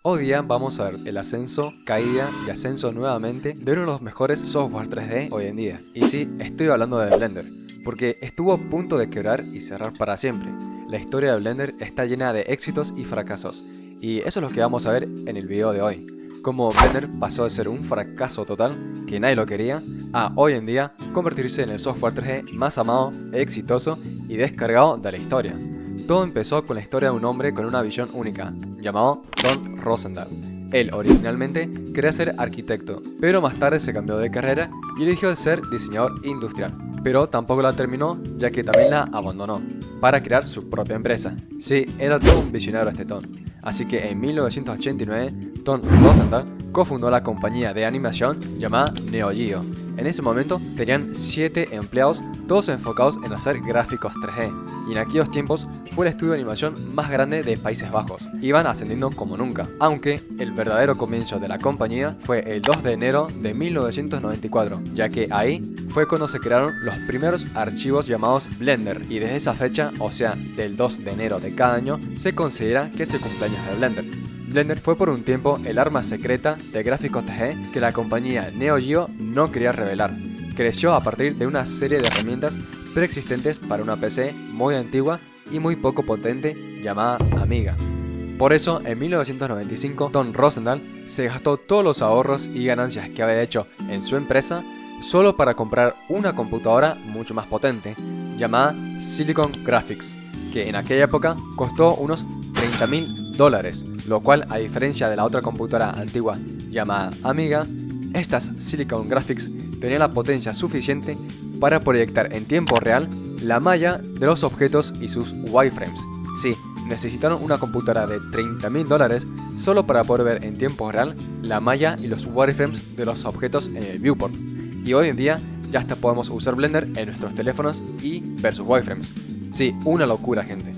Hoy día vamos a ver el ascenso, caída y ascenso nuevamente de uno de los mejores software 3D hoy en día. Y sí, estoy hablando de Blender, porque estuvo a punto de quebrar y cerrar para siempre. La historia de Blender está llena de éxitos y fracasos, y eso es lo que vamos a ver en el video de hoy. Cómo Blender pasó de ser un fracaso total, que nadie lo quería, a hoy en día convertirse en el software 3D más amado, exitoso y descargado de la historia. Todo empezó con la historia de un hombre con una visión única, llamado Don Rosendahl. Él originalmente quería ser arquitecto, pero más tarde se cambió de carrera y eligió ser diseñador industrial. Pero tampoco la terminó, ya que también la abandonó, para crear su propia empresa. Sí, era todo un visionario este Tom. Así que en 1989, Don Rosendahl cofundó la compañía de animación llamada Neo Geo. En ese momento tenían 7 empleados, todos enfocados en hacer gráficos 3D, y en aquellos tiempos fue el estudio de animación más grande de Países Bajos. Iban ascendiendo como nunca, aunque el verdadero comienzo de la compañía fue el 2 de enero de 1994, ya que ahí fue cuando se crearon los primeros archivos llamados Blender, y desde esa fecha, o sea, del 2 de enero de cada año, se considera que es el cumpleaños de Blender. Blender fue por un tiempo el arma secreta de gráficos 3D que la compañía Neo Geo no quería revelar. Creció a partir de una serie de herramientas preexistentes para una PC muy antigua y muy poco potente llamada Amiga. Por eso, en 1995, Don Rosendahl se gastó todos los ahorros y ganancias que había hecho en su empresa solo para comprar una computadora mucho más potente, llamada Silicon Graphics, que en aquella época costó unos $30.000, lo cual, a diferencia de la otra computadora antigua llamada Amiga, estas Silicon Graphics tenían la potencia suficiente para proyectar en tiempo real la malla de los objetos y sus wireframes. Sí, necesitaron una computadora de $30.000 solo para poder ver en tiempo real la malla y los wireframes de los objetos en el viewport. Y hoy en día ya hasta podemos usar Blender en nuestros teléfonos y ver sus wireframes. Sí, una locura, gente.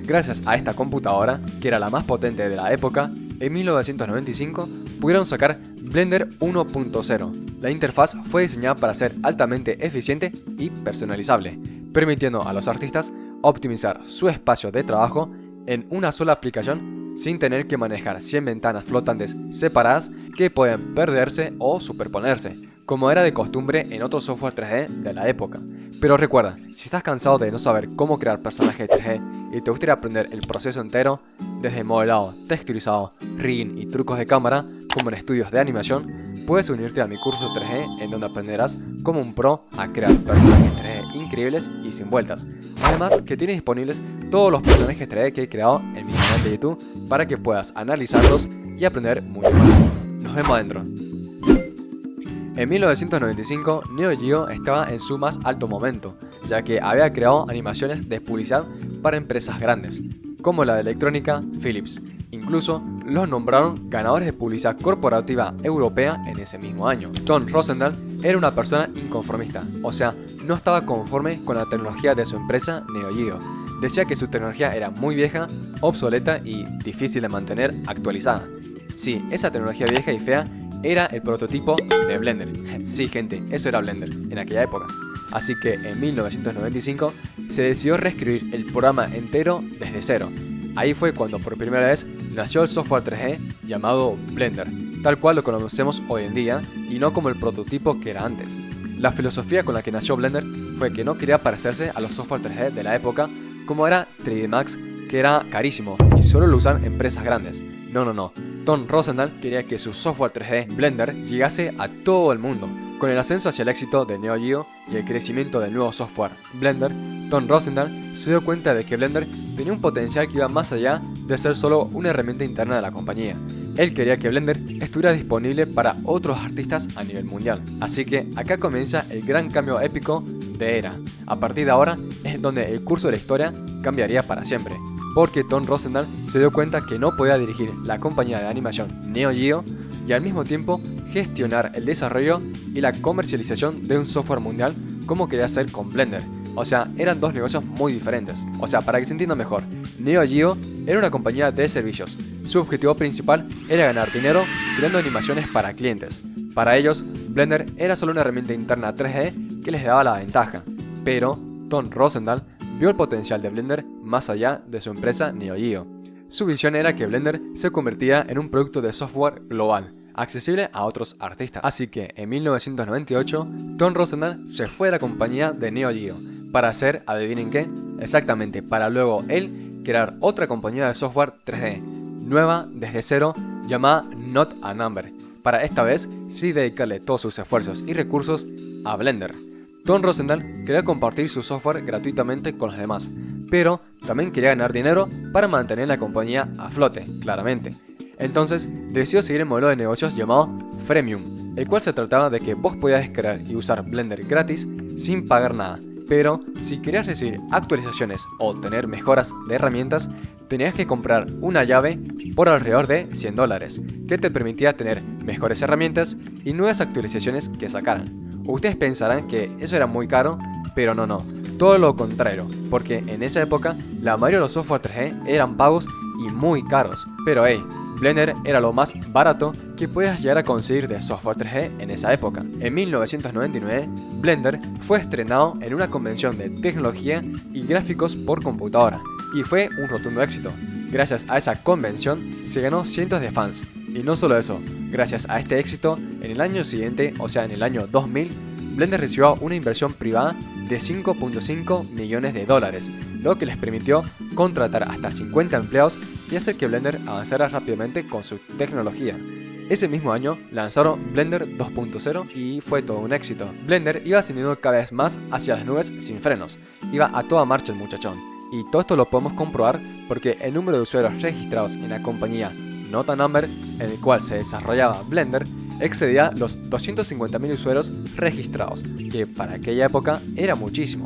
Gracias a esta computadora, que era la más potente de la época, en 1995 pudieron sacar Blender 1.0. La interfaz fue diseñada para ser altamente eficiente y personalizable, permitiendo a los artistas optimizar su espacio de trabajo en una sola aplicación sin tener que manejar 100 ventanas flotantes separadas que pueden perderse o superponerse, como era de costumbre en otros software 3D de la época. Pero recuerda, si estás cansado de no saber cómo crear personajes 3D y te gustaría aprender el proceso entero, desde modelado, texturizado, rigging y trucos de cámara, como en estudios de animación, puedes unirte a mi curso 3D en donde aprenderás como un pro a crear personajes 3D increíbles y sin vueltas. Además que tienes disponibles todos los personajes 3D que he creado en mi canal de YouTube para que puedas analizarlos y aprender mucho más. Nos vemos adentro. En 1995, Neo Geo estaba en su más alto momento, ya que había creado animaciones de publicidad para empresas grandes, como la de electrónica Philips. Incluso los nombraron ganadores de publicidad corporativa europea en ese mismo año. Don Rosendahl era una persona inconformista, o sea, no estaba conforme con la tecnología de su empresa Neo Geo. Decía que su tecnología era muy vieja, obsoleta y difícil de mantener actualizada. Sí, esa tecnología vieja y fea era el prototipo de Blender. Sí, gente, eso era Blender en aquella época. Así que en 1995 se decidió reescribir el programa entero desde cero. Ahí fue cuando por primera vez nació el software 3D llamado Blender, tal cual lo conocemos hoy en día y no como el prototipo que era antes. La filosofía con la que nació Blender fue que no quería parecerse a los software 3D de la época como era 3D Max, que era carísimo y solo lo usan empresas grandes. No. Don Rosendahl quería que su software 3D Blender llegase a todo el mundo. Con el ascenso hacia el éxito de Neo Geo y el crecimiento del nuevo software Blender, Don Rosendahl se dio cuenta de que Blender tenía un potencial que iba más allá de ser solo una herramienta interna de la compañía. Él quería que Blender estuviera disponible para otros artistas a nivel mundial. Así que acá comienza el gran cambio épico de era. A partir de ahora es donde el curso de la historia cambiaría para siempre, porque Don Rosendahl se dio cuenta que no podía dirigir la compañía de animación Neo Geo y al mismo tiempo gestionar el desarrollo y la comercialización de un software mundial como quería hacer con Blender. O sea, eran dos negocios muy diferentes. O sea, para que se entienda mejor, Neo Geo era una compañía de servicios. Su objetivo principal era ganar dinero creando animaciones para clientes. Para ellos, Blender era solo una herramienta interna 3D que les daba la ventaja. Pero Don Rosendahl vio el potencial de Blender más allá de su empresa Neo Geo. Su visión era que Blender se convertía en un producto de software global, accesible a otros artistas. Así que en 1998, Tom Rosenthal se fue a la compañía de Neo Geo para hacer, adivinen qué, exactamente, para luego él crear otra compañía de software 3D, nueva desde cero, llamada Not a Number, para esta vez sí dedicarle todos sus esfuerzos y recursos a Blender. Tom Rosenthal quería compartir su software gratuitamente con los demás, pero también quería ganar dinero para mantener la compañía a flote, claramente. Entonces decidió seguir el modelo de negocios llamado Freemium, el cual se trataba de que vos podías descargar y usar Blender gratis sin pagar nada, pero si querías recibir actualizaciones o tener mejoras de herramientas, tenías que comprar una llave por alrededor de $100, que te permitía tener mejores herramientas y nuevas actualizaciones que sacaran. Ustedes pensarán que eso era muy caro, pero no, todo lo contrario, porque en esa época la mayoría de los software 3D eran pagos y muy caros. Pero hey, Blender era lo más barato que podías llegar a conseguir de software 3D en esa época. En 1999, Blender fue estrenado en una convención de tecnología y gráficos por computadora, y fue un rotundo éxito. Gracias a esa convención se ganó cientos de fans, y no solo eso, gracias a este éxito, en el año siguiente, o sea en el año 2000, Blender recibió una inversión privada de $5.5 millones, lo que les permitió contratar hasta 50 empleados y hacer que Blender avanzara rápidamente con su tecnología. Ese mismo año lanzaron Blender 2.0 y fue todo un éxito. Blender iba ascendiendo cada vez más hacia las nubes sin frenos, iba a toda marcha el muchachón. Y todo esto lo podemos comprobar porque el número de usuarios registrados en la compañía Not a Number, en el cual se desarrollaba Blender, excedía los 250.000 usuarios registrados, que para aquella época era muchísimo.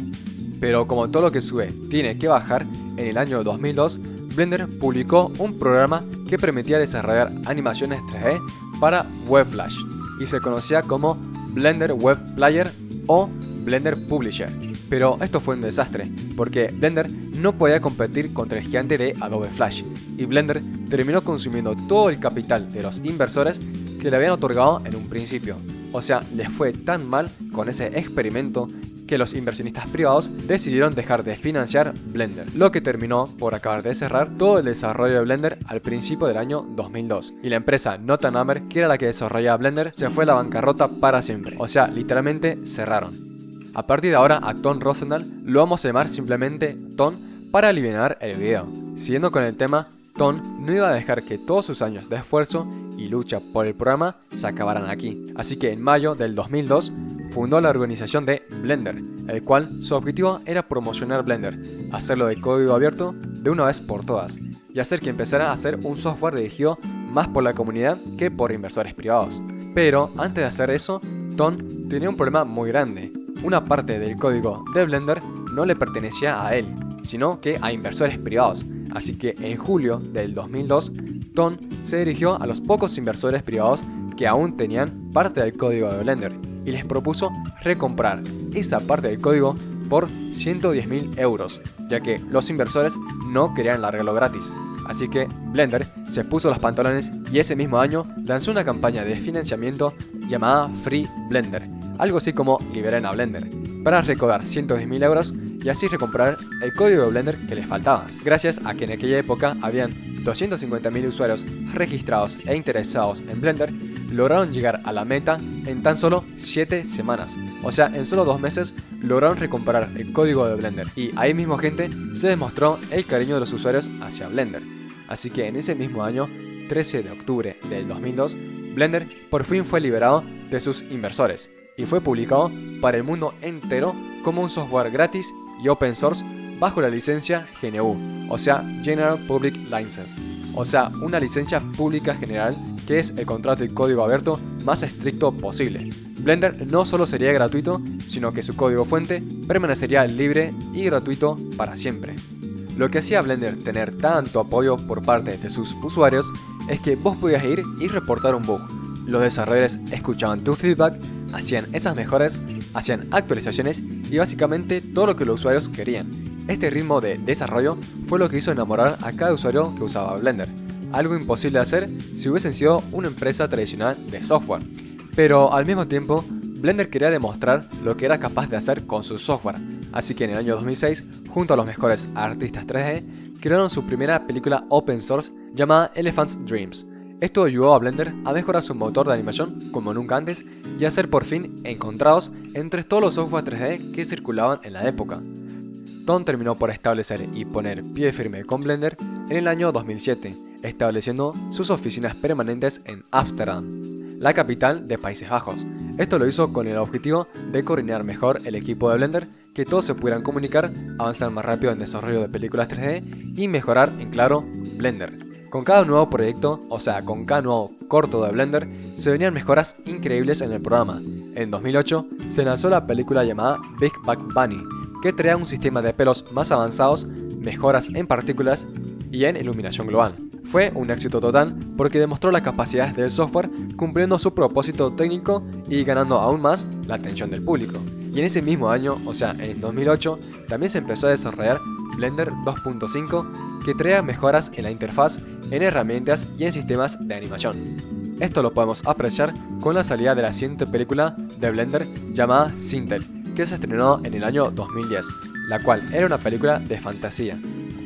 Pero como todo lo que sube tiene que bajar, en el año 2002 Blender publicó un programa que permitía desarrollar animaciones 3D para Web Flash y se conocía como Blender Web Player o Blender Publisher. Pero esto fue un desastre, porque Blender no podía competir contra el gigante de Adobe Flash, y Blender terminó consumiendo todo el capital de los inversores que le habían otorgado en un principio. O sea, les fue tan mal con ese experimento que los inversionistas privados decidieron dejar de financiar Blender, lo que terminó por acabar de cerrar todo el desarrollo de Blender al principio del año 2002. Y la empresa Not a Number, que era la que desarrollaba Blender, se fue a la bancarrota para siempre. O sea, literalmente cerraron. A partir de ahora a Tom Rosenthal lo vamos a llamar simplemente Tom para aliviar el video. Siguiendo con el tema, Tom no iba a dejar que todos sus años de esfuerzo y lucha por el programa se acabaran aquí. Así que en mayo del 2002 fundó la organización de Blender, el cual su objetivo era promocionar Blender, hacerlo de código abierto de una vez por todas y hacer que empezara a hacer un software dirigido más por la comunidad que por inversores privados. Pero antes de hacer eso, Tom tenía un problema muy grande. Una parte del código de Blender no le pertenecía a él, sino que a inversores privados. Así que en julio del 2002, Tom se dirigió a los pocos inversores privados que aún tenían parte del código de Blender y les propuso recomprar esa parte del código por 110.000 euros, ya que los inversores no querían largarlo gratis. Así que Blender se puso los pantalones y ese mismo año lanzó una campaña de financiamiento llamada Free Blender, algo así como Liberen a Blender, para recaudar 110.000 euros y así recomprar el código de Blender que les faltaba. Gracias a que en aquella época habían 250.000 usuarios registrados e interesados en Blender, lograron llegar a la meta en tan solo 7 semanas. O sea, en solo 2 meses lograron recomprar el código de Blender. Y ahí mismo, gente, se demostró el cariño de los usuarios hacia Blender. Así que en ese mismo año, 13 de octubre del 2002, Blender por fin fue liberado de sus inversores y fue publicado para el mundo entero como un software gratis y open source bajo la licencia GNU, o sea, General Public License, o sea, una licencia pública general que es el contrato de código abierto más estricto posible. Blender no solo sería gratuito, sino que su código fuente permanecería libre y gratuito para siempre. Lo que hacía Blender tener tanto apoyo por parte de sus usuarios es que vos podías ir y reportar un bug. Los desarrolladores escuchaban tu feedback, hacían esas mejoras, hacían actualizaciones y básicamente todo lo que los usuarios querían. Este ritmo de desarrollo fue lo que hizo enamorar a cada usuario que usaba Blender, algo imposible de hacer si hubiesen sido una empresa tradicional de software. Pero al mismo tiempo, Blender quería demostrar lo que era capaz de hacer con su software, así que en el año 2006, junto a los mejores artistas 3D, crearon su primera película open source llamada Elephant's Dreams. Esto ayudó a Blender a mejorar su motor de animación como nunca antes y a ser por fin encontrados entre todos los software 3D que circulaban en la época. Tom terminó por establecer y poner pie firme con Blender en el año 2007, estableciendo sus oficinas permanentes en Ámsterdam, la capital de Países Bajos. Esto lo hizo con el objetivo de coordinar mejor el equipo de Blender, que todos se pudieran comunicar, avanzar más rápido en desarrollo de películas 3D y mejorar, en claro, Blender. Con cada nuevo proyecto, o sea, con cada nuevo corto de Blender, se venían mejoras increíbles en el programa. En 2008 se lanzó la película llamada Big Bang Bunny, que traía un sistema de pelos más avanzados, mejoras en partículas y en iluminación global. Fue un éxito total porque demostró la capacidad del software cumpliendo su propósito técnico y ganando aún más la atención del público. Y en ese mismo año, o sea, en 2008, también se empezó a desarrollar Blender 2.5, que traía mejoras en la interfaz, en herramientas y en sistemas de animación. Esto lo podemos apreciar con la salida de la siguiente película de Blender llamada Sintel, que se estrenó en el año 2010, la cual era una película de fantasía,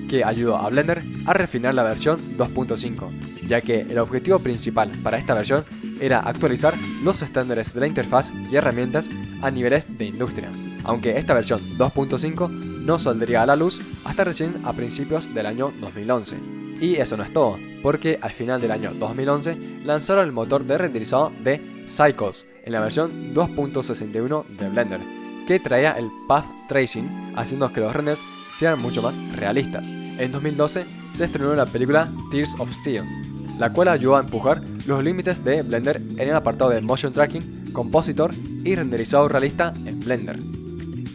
que ayudó a Blender a refinar la versión 2.5, ya que el objetivo principal para esta versión era actualizar los estándares de la interfaz y herramientas a niveles de industria, aunque esta versión 2.5 no saldría a la luz hasta recién a principios del año 2011. Y eso no es todo, porque al final del año 2011 lanzaron el motor de renderizado de Cycles en la versión 2.61 de Blender, que traía el Path Tracing, haciendo que los renders sean mucho más realistas. En 2012 se estrenó la película Tears of Steel, la cual ayudó a empujar los límites de Blender en el apartado de Motion Tracking, Compositor y renderizado realista en Blender.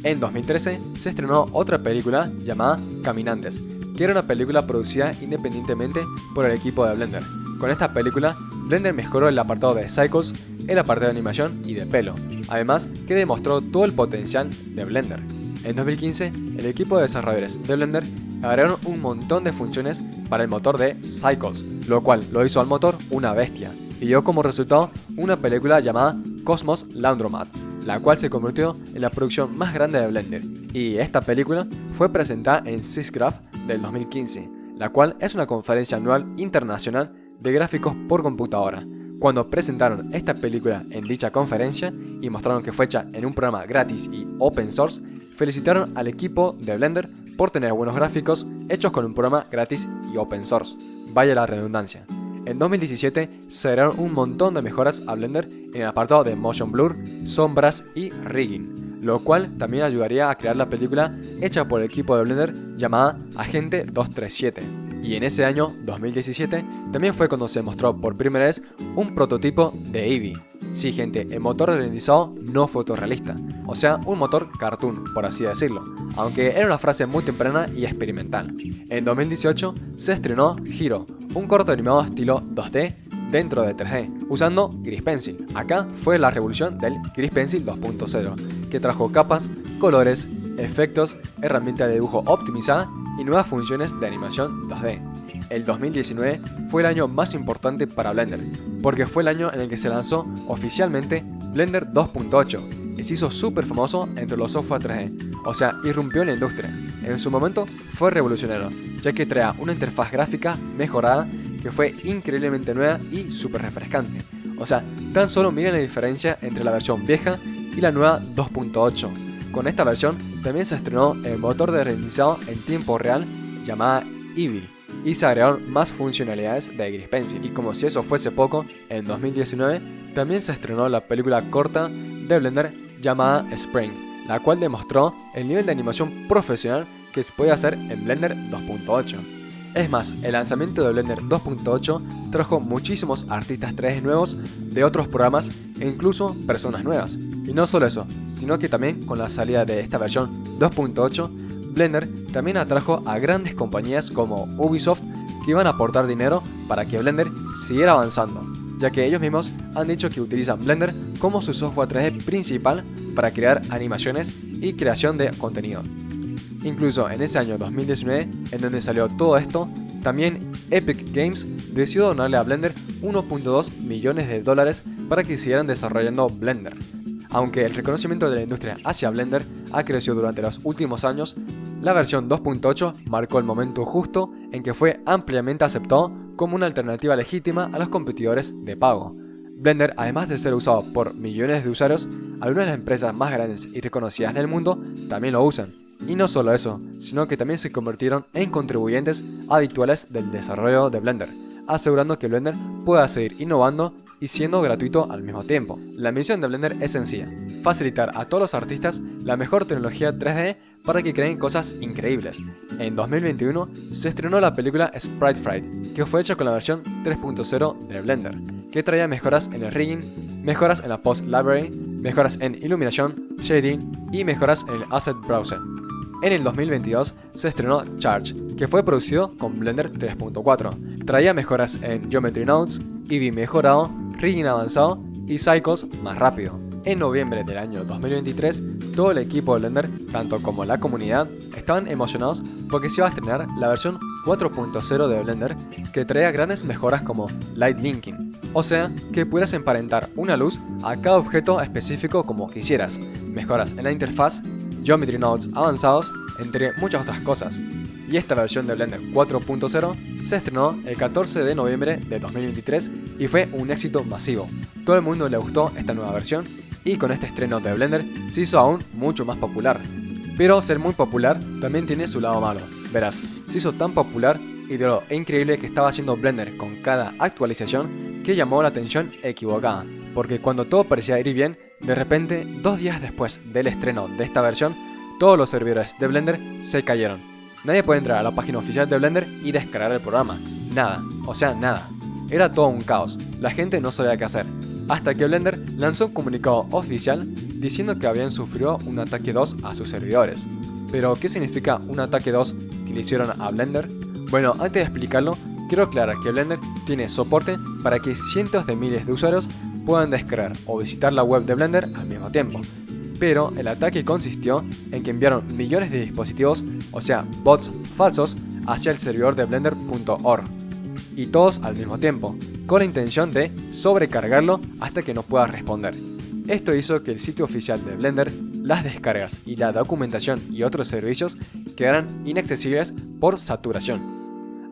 En 2013 se estrenó otra película llamada Caminantes, que era una película producida independientemente por el equipo de Blender. Con esta película, Blender mejoró el apartado de Cycles, el apartado de animación y de pelo, además que demostró todo el potencial de Blender. En 2015, el equipo de desarrolladores de Blender agregaron un montón de funciones para el motor de Cycles, lo cual lo hizo al motor una bestia, y dio como resultado una película llamada Cosmos Laundromat, la cual se convirtió en la producción más grande de Blender, y esta película fue presentada en SIGGRAPH del 2015, la cual es una conferencia anual internacional de gráficos por computadora. Cuando presentaron esta película en dicha conferencia y mostraron que fue hecha en un programa gratis y open source, felicitaron al equipo de Blender por tener buenos gráficos hechos con un programa gratis y open source. Vaya la redundancia. En 2017 se agregaron un montón de mejoras a Blender en el apartado de Motion Blur, sombras y rigging, lo cual también ayudaría a crear la película hecha por el equipo de Blender llamada Agente 237. Y en ese año, 2017, también fue cuando se mostró por primera vez un prototipo de Eevee. Sí, gente, el motor renderizado no fotorrealista, o sea, un motor cartoon, por así decirlo, aunque era una frase muy temprana y experimental. En 2018 se estrenó Hero, un corto animado estilo 2D dentro de 3D, usando Grease Pencil. Acá fue la revolución del Grease Pencil 2.0, que trajo capas, colores, efectos, herramienta de dibujo optimizada y nuevas funciones de animación 2D. El 2019 fue el año más importante para Blender, porque fue el año en el que se lanzó oficialmente Blender 2.8 y se hizo súper famoso entre los software 3D, o sea, irrumpió en la industria. En su momento fue revolucionario, ya que traía una interfaz gráfica mejorada que fue increíblemente nueva y súper refrescante. O sea, tan solo miren la diferencia entre la versión vieja y la nueva 2.8. Con esta versión también se estrenó el motor de renderizado en tiempo real llamada Eevee y se agregaron más funcionalidades de Grease Pencil. Y como si eso fuese poco, en 2019 también se estrenó la película corta de Blender llamada Spring, la cual demostró el nivel de animación profesional que se puede hacer en Blender 2.8. Es más, el lanzamiento de Blender 2.8 trajo muchísimos artistas 3D nuevos de otros programas e incluso personas nuevas. Y no solo eso, sino que también con la salida de esta versión 2.8, Blender también atrajo a grandes compañías como Ubisoft que iban a aportar dinero para que Blender siguiera avanzando, ya que ellos mismos han dicho que utilizan Blender como su software 3D principal para crear animaciones y creación de contenido. Incluso en ese año 2019, en donde salió todo esto, también Epic Games decidió donarle a Blender 1.2 millones de dólares para que siguieran desarrollando Blender. Aunque el reconocimiento de la industria hacia Blender ha crecido durante los últimos años, La versión 2.8 marcó el momento justo en que fue ampliamente aceptado como una alternativa legítima a los competidores de pago. Blender, además de ser usado por millones de usuarios, algunas de las empresas más grandes y reconocidas del mundo también lo usan. Y no solo eso, sino que también se convirtieron en contribuyentes habituales del desarrollo de Blender, asegurando que Blender pueda seguir innovando y siendo gratuito al mismo tiempo. La misión de Blender es sencilla: facilitar a todos los artistas la mejor tecnología 3D para que creen cosas increíbles. En 2021 se estrenó la película Sprite Fright, que fue hecha con la versión 3.0 de Blender, que traía mejoras en el rigging, mejoras en la Post Library, mejoras en iluminación, shading y mejoras en el Asset Browser. En el 2022 se estrenó Charge, que fue producido con Blender 3.4. Traía mejoras en Geometry Nodes, Eevee mejorado, rigging avanzado y cycles más rápido. En noviembre del año 2023, todo el equipo de Blender, tanto como la comunidad, estaban emocionados porque se iba a estrenar la versión 4.0 de Blender, que traía grandes mejoras como Light Linking, o sea, que pudieras emparentar una luz a cada objeto específico como quisieras, mejoras en la interfaz, Geometry Nodes avanzados, entre muchas otras cosas. Y esta versión de Blender 4.0 se estrenó el 14 de noviembre de 2023 y fue un éxito masivo. Todo el mundo le gustó esta nueva versión y con este estreno de Blender se hizo aún mucho más popular. Pero ser muy popular también tiene su lado malo. Verás, se hizo tan popular y de lo increíble que estaba haciendo Blender con cada actualización que llamó la atención equivocada, porque cuando todo parecía ir bien, de repente, 2 días después del estreno de esta versión, todos los servidores de Blender se cayeron. Nadie puede entrar a la página oficial de Blender y descargar el programa. Nada, o sea, nada. Era todo un caos, la gente no sabía qué hacer. Hasta que Blender lanzó un comunicado oficial diciendo que habían sufrido un ataque DOS a sus servidores. Pero, ¿qué significa un ataque DOS que le hicieron a Blender? Bueno, antes de explicarlo, quiero aclarar que Blender tiene soporte para que cientos de miles de usuarios puedan descargar o visitar la web de Blender al mismo tiempo. Pero el ataque consistió en que enviaron millones de dispositivos, o sea, bots falsos, hacia el servidor de blender.org, y todos al mismo tiempo, con la intención de sobrecargarlo hasta que no pueda responder. Esto hizo que el sitio oficial de Blender, las descargas y la documentación y otros servicios quedaran inaccesibles por saturación.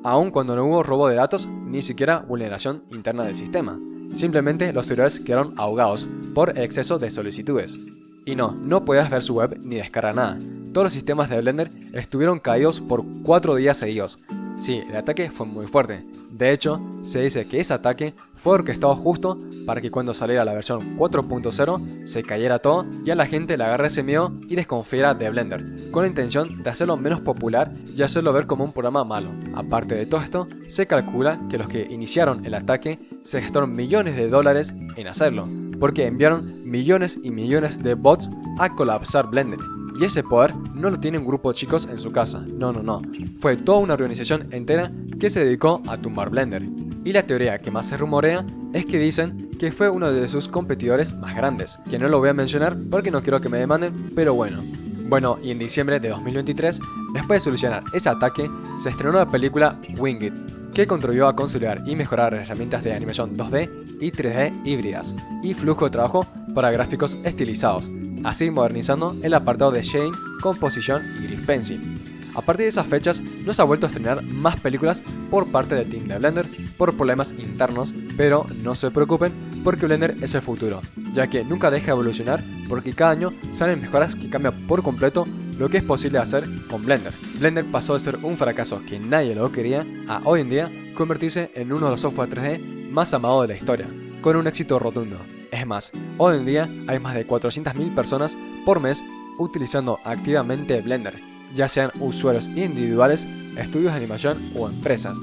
Aun cuando no hubo robo de datos ni siquiera vulneración interna del sistema. Simplemente los servidores quedaron ahogados por el exceso de solicitudes. Y no podías ver su web ni descargar nada. Todos los sistemas de Blender estuvieron caídos por 4 días seguidos. Sí, el ataque fue muy fuerte. De hecho, se dice que ese ataque fue orquestado justo para que cuando saliera la versión 4.0 se cayera todo y a la gente le agarre ese miedo y desconfiara de Blender, con la intención de hacerlo menos popular y hacerlo ver como un programa malo. Aparte de todo esto, se calcula que los que iniciaron el ataque se gastaron millones de dólares en hacerlo, porque enviaron millones y millones de bots a colapsar Blender. Y ese poder no lo tiene un grupo de chicos en su casa, no. Fue toda una organización entera que se dedicó a tumbar Blender. Y la teoría que más se rumorea es que dicen que fue uno de sus competidores más grandes, que no lo voy a mencionar porque no quiero que me demanden, pero bueno. Bueno, y en diciembre de 2023, después de solucionar ese ataque, se estrenó la película Winged, que contribuyó a consolidar y mejorar herramientas de animación 2D y 3D híbridas, y flujo de trabajo para gráficos estilizados, así modernizando el apartado de shading, composición y green pencil. A partir de esas fechas no se ha vuelto a estrenar más películas por parte del team de Blender por problemas internos, pero no se preocupen porque Blender es el futuro, ya que nunca deja de evolucionar porque cada año salen mejoras que cambian por completo lo que es posible hacer con Blender. Blender pasó de ser un fracaso que nadie lo quería a hoy en día convertirse en uno de los software 3D más amados de la historia, con un éxito rotundo. Es más, hoy en día hay más de 400.000 personas por mes utilizando activamente Blender, ya sean usuarios individuales, estudios de animación o empresas.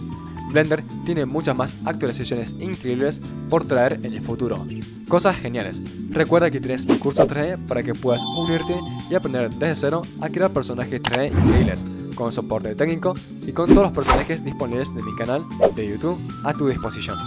Blender tiene muchas más actualizaciones increíbles por traer en el futuro. Cosas geniales. Recuerda que tienes mi curso 3D para que puedas unirte y aprender desde cero a crear personajes 3D increíbles, con soporte técnico y con todos los personajes disponibles de mi canal de YouTube a tu disposición.